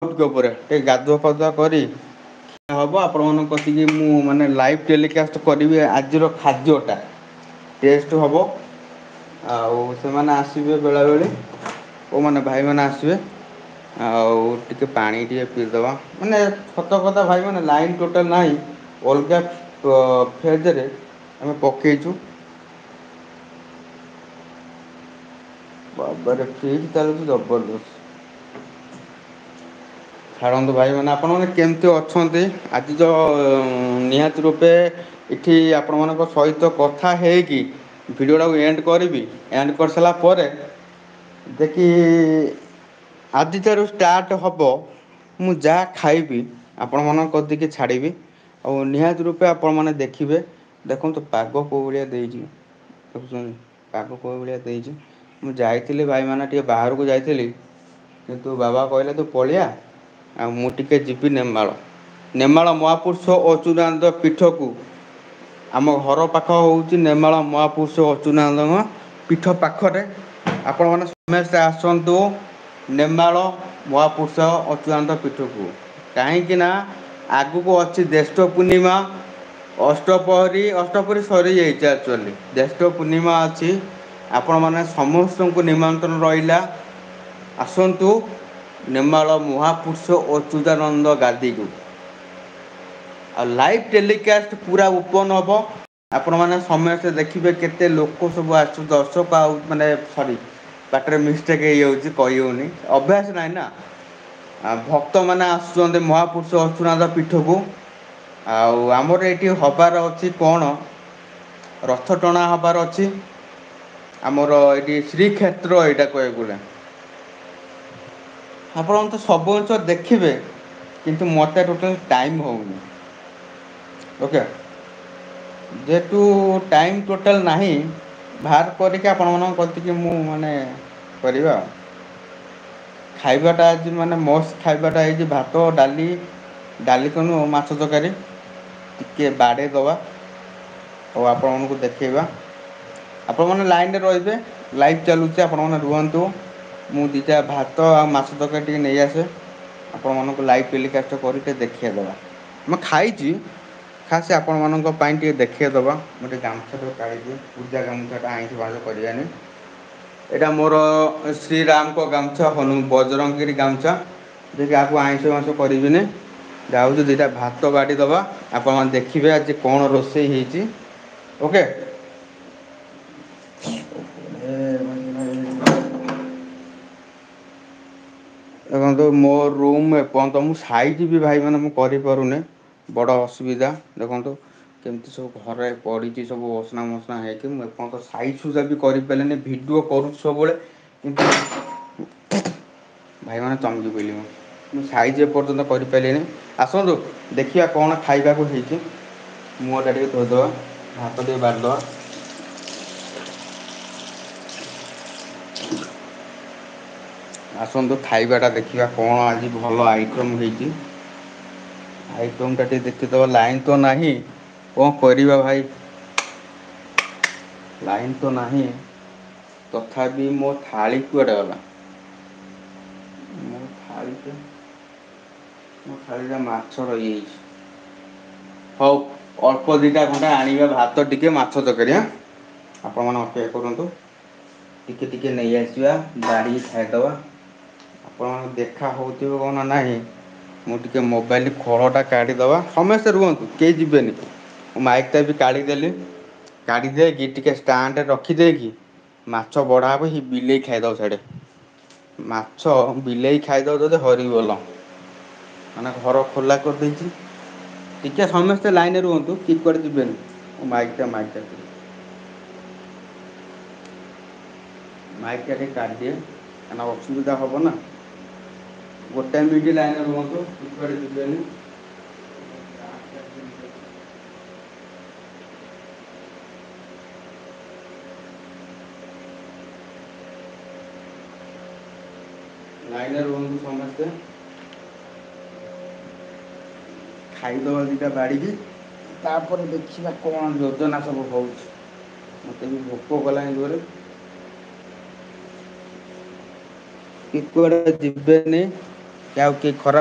ଟିକେ ଗାଧୁଆ ପାଧୁଆ କରି ହବ ଆପଣମାନଙ୍କ କତିକି ମୁଁ ମାନେ ଲାଇଭ୍ ଟେଲିକାଷ୍ଟ କରିବି ଆଜିର ଖାଦ୍ୟଟା ଟେଷ୍ଟ ହବ। ଆଉ ସେମାନେ ଆସିବେ ବେଳାବେଳି କୋଉମାନେ ଭାଇମାନେ ଆସିବେ। ଆଉ ଟିକେ ପାଣି ଟିକେ ପିଇଦବା ମାନେ ସତ କଥା ଭାଇ ମାନେ ଲାଇନ୍ ଟୋଟାଲ ନାହିଁ। ଅଲଗା ଫେଜରେ ଆମେ ପକେଇଛୁ। ବାବାରେ ଫ୍ରିଜ ଚାଲୁଛି ଜବରଦସ୍ତ। ଛାଡ଼ନ୍ତୁ ଭାଇମାନେ ଆପଣମାନେ କେମିତି ଅଛନ୍ତି ଆଜି ତ ନିହାତି ରୂପେ ଏଠି ଆପଣମାନଙ୍କ ସହିତ କଥା ହେଇକି ଭିଡ଼ିଓଟାକୁ ଏଣ୍ଡ କରିବି ଏଣ୍ଡ କରିସାରିଲା ପରେ ଦେଖି ଆଜିଠାରୁ ଷ୍ଟାର୍ଟ ହବ। ମୁଁ ଯାହା ଖାଇବି ଆପଣମାନଙ୍କ କତିକି ଛାଡ଼ିବି। ଆଉ ନିହାତି ରୂପେ ଆପଣମାନେ ଦେଖିବେ ଦେଖନ୍ତୁ ପାଗ କୋଉ ଭଳିଆ ଦେଇଛି। ଦେଖୁଛନ୍ତି ପାଗ କୋଉ ଭଳିଆ ଦେଇଛି। ମୁଁ ଯାଇଥିଲି ଭାଇମାନେ ଟିକେ ବାହାରକୁ ଯାଇଥିଲି କିନ୍ତୁ ବାବା କହିଲେ ତୁ ପଳିଆ ଆଉ ମୁଁ ଟିକେ ଯିବି ନେମାଳ ମହାପୁରୁଷ ଅଚ୍ୟୁତାନନ୍ଦ ପୀଠକୁ। ଆମ ଘର ପାଖ ହେଉଛି ନେମାଳ ମହାପୁରୁଷ ଅଚ୍ୟୁତାନନ୍ଦଙ୍କ ପୀଠ ପାଖରେ। ଆପଣମାନେ ସମସ୍ତେ ଆସନ୍ତୁ ନେମାଳ ମହାପୁରୁଷ ଅଚ୍ୟୁତାନନ୍ଦ ପୀଠକୁ କାହିଁକିନା ଆଗକୁ ଅଛି ଜ୍ୟେଷ୍ଠ ପୂର୍ଣ୍ଣିମା। ଅଷ୍ଟପ୍ରହରୀ ସରିଯାଇଛି ଆକ୍ଚୁଆଲି ଜ୍ୟେଷ୍ଠ ପୂର୍ଣ୍ଣିମା ଅଛି। ଆପଣମାନେ ସମସ୍ତଙ୍କୁ ନିମନ୍ତ୍ରଣ ରହିଲା ଆସନ୍ତୁ ନେମାଳ ମହାପୁରୁଷ ଅଚ୍ୟୁତାନନ୍ଦ ଗାଦିକୁ। ଆଉ ଲାଇଭ୍ ଟେଲିକାଷ୍ଟ ପୁରା ଓପନ୍ ହେବ। ଆପଣମାନେ ସମସ୍ତେ ଦେଖିବେ କେତେ ଲୋକ ସବୁ ଆସୁ ଦର୍ଶକ ଆଉ ମାନେ ସରି ପାଟିରେ ମିଷ୍ଟେକ୍ ହେଇଯାଉଛି କହି ହେଉନି ଅଭ୍ୟାସ ନାହିଁ ନା। ଭକ୍ତମାନେ ଆସୁଛନ୍ତି ମହାପୁରୁଷ ଅଚ୍ୟୁତାନନ୍ଦ ପୀଠକୁ। ଆଉ ଆମର ଏଇଠି ହବାର ଅଛି କଣ ରଥ ଟଣା ହେବାର ଅଛି। ଆମର ଏଇଠି ଶ୍ରୀକ୍ଷେତ୍ର ଏଇଟା କହିବାକୁ ଗଲେ। ଆପଣ ତ ସବୁ ଜିନିଷ ଦେଖିବେ କିନ୍ତୁ ମୋତେ ଟୋଟାଲ ଟାଇମ୍ ହେଉନି। ଓକେ ଯେହେତୁ ଟାଇମ୍ ଟୋଟାଲ ନାହିଁ ବାହାର କରିକି ଆପଣମାନଙ୍କ କତିକି ମୁଁ ମାନେ କରିବା ଆଉ। ଖାଇବାଟା ଆଜି ମାନେ ମସ୍ତ ଖାଇବାଟା ହେଇଛି ଭାତ ଡାଲି ତ ନୁହଁ ମାଛ ତରକାରୀ ଟିକେ ବାଡ଼େଇ ଦବା। ଆଉ ଆପଣମାନଙ୍କୁ ଦେଖେଇବା। ଆପଣମାନେ ଲାଇନରେ ରହିବେ ଲାଇଭ୍ ଚାଲୁଛି ଆପଣମାନେ ରୁହନ୍ତୁ। ମୁଁ ଦୁଇଟା ଭାତ ଆଉ ମାଛ ତରକାରୀ ଟିକେ ନେଇଆସେ। ଆପଣମାନଙ୍କୁ ଲାଇଭ୍ ଟେଲିକାଷ୍ଟ କରି ଟିକେ ଦେଖେଇଦେବା। ମୁଁ ଖାଇଛି ଖାସ୍ ଆପଣମାନଙ୍କ ପାଇଁ ଟିକେ ଦେଖେଇଦେବା। ମୁଁ ଟିକେ ଗାମୁଛାଟା କାଢ଼ିଦିଏ ପୂଜା ଗାମୁଛାଟା ଆଇଁଷ ଫାଇଁଷ କରିବାନି। ଏଇଟା ମୋର ଶ୍ରୀରାମଙ୍କ ଗାମୁଛା ବଜରଙ୍ଗବଲି ଗାମୁଛା। ଯିଏକି ଆକୁ ଆଇଁଷ ଫାଇଁଷ କରିବିନି। ଯାଉଛି ଦୁଇଟା ଭାତ ବାଢ଼ି ଦେବା ଆପଣମାନେ ଦେଖିବେ ଆଜି କ'ଣ ରୋଷେଇ ହେଇଛି। ଓକେ। ଦେଖନ୍ତୁ ମୋ ରୁମ୍ ଏପର୍ଯ୍ୟନ୍ତ ମୁଁ ସାଇଜ୍ ବି ଭାଇମାନେ ମୁଁ କରିପାରୁନି। ବଡ଼ ଅସୁବିଧା ଦେଖନ୍ତୁ କେମିତି ସବୁ ଘରେ ପଡ଼ିଛି ସବୁ ଅସନା ମସନା ହେଇକି ମୁଁ ଏପର୍ଯ୍ୟନ୍ତ ସାଇଜ୍ ସୁଜା ବି କରିପାରିଲିନି। ଭିଡ଼ିଓ କରୁଛି ସବୁବେଳେ କିନ୍ତୁ ଭାଇମାନେ ଚମକି ପଡ଼ିଲି ମୁଁ ସାଇଜ୍ ଏପର୍ଯ୍ୟନ୍ତ କରିପାରିଲିନି। ଆସନ୍ତୁ ଦେଖିବା କ'ଣ ଖାଇବାକୁ ହେଇଛି। ମୁହଁଟା ଟିକେ ଧୋଇଦେବା ଭାତ ଟିକେ ବାଢ଼ିଦେବା। ଆସନ୍ତୁ ଖାଇବାଟା ଦେଖିବା କ'ଣ ଆଜି ଭଲ ଆଇଟମ୍ ହେଇଛି। ଆଇଟମ୍ଟା ଟିକେ ଦେଖିଦେବା ଲାଇନ୍ ତ ନାହିଁ କ'ଣ କରିବା ଭାଇ। ଲାଇନ୍ ତ ନାହିଁ ତଥାପି ମୋ ଥାଳି କୁଆଡ଼େ ଗଲା। ମୋ ଥାଳିରେ ମାଛ ରହିଯାଇଛି। ହଉ ଅଳ୍ପ ଦୁଇଟା ଖଣ୍ଡେ ଆଣିବା ଭାତ ଟିକେ ମାଛ ତରକାରୀ ଆପଣମାନେ ଅପେକ୍ଷା କରନ୍ତୁ। ଟିକେ ଟିକେ ନେଇ ଆସିବା ବାଢ଼ିକି ଖାଇଦେବା। ଆପଣମାନଙ୍କୁ ଦେଖା ହେଉଥିବ କ'ଣ ନା ନାହିଁ। ମୁଁ ଟିକେ ମୋବାଇଲ ଖୋଳଟା କାଢ଼ିଦେବା ସମସ୍ତେ ରୁହନ୍ତୁ କେହି ଯିବେନି। ମୁଁ ମାଇକ୍ଟା ବି କାଢ଼ିଦେଲି କାଢ଼ି ଦେଇକି ଟିକେ ଷ୍ଟାଣ୍ଡରେ ରଖିଦେଇକି ମାଛ ବଢ଼ା ହେବ ସେ ବିଲେଇ ଖାଇଦେବ ସିଆଡ଼େ। ମାଛ ବିଲେଇ ଖାଇଦେବ ଯଦି ହରିବୋଲ। ମାନେ ଘର ଖୋଲା କରିଦେଇଛି। ଟିକେ ସମସ୍ତେ ଲାଇନରେ ରୁହନ୍ତୁ କେହି କୁଆଡ଼େ ଯିବେନି। ମୋ ମାଇକ୍ଟା ମାଇକ୍ଟା ଟିକେ କାଢ଼ିଦିଏ କାହିଁକିନା ଅସୁବିଧା ହେବ ନା। ଗୋଟେ ମିନିଟ୍ ଲାଇନରେ ରୁହନ୍ତୁ କେହି କୁଆଡ଼େ ଯିବେନି। ଲାଇନରେ ରୁହନ୍ତୁ ସମସ୍ତେ। ଖାଇଦେବା ଦୁଇଟା ବାଢ଼ିକି ତାପରେ ଦେଖିବା କ'ଣ ଯୋଜନା ସବୁ ହେଉଛି। ମୋତେ ବି ଭୋକ କଲାଣି ଜୋରେ। କି କୁଆଡ଼େ ଯିବେନି ଆଉ କେହି ଖରାପ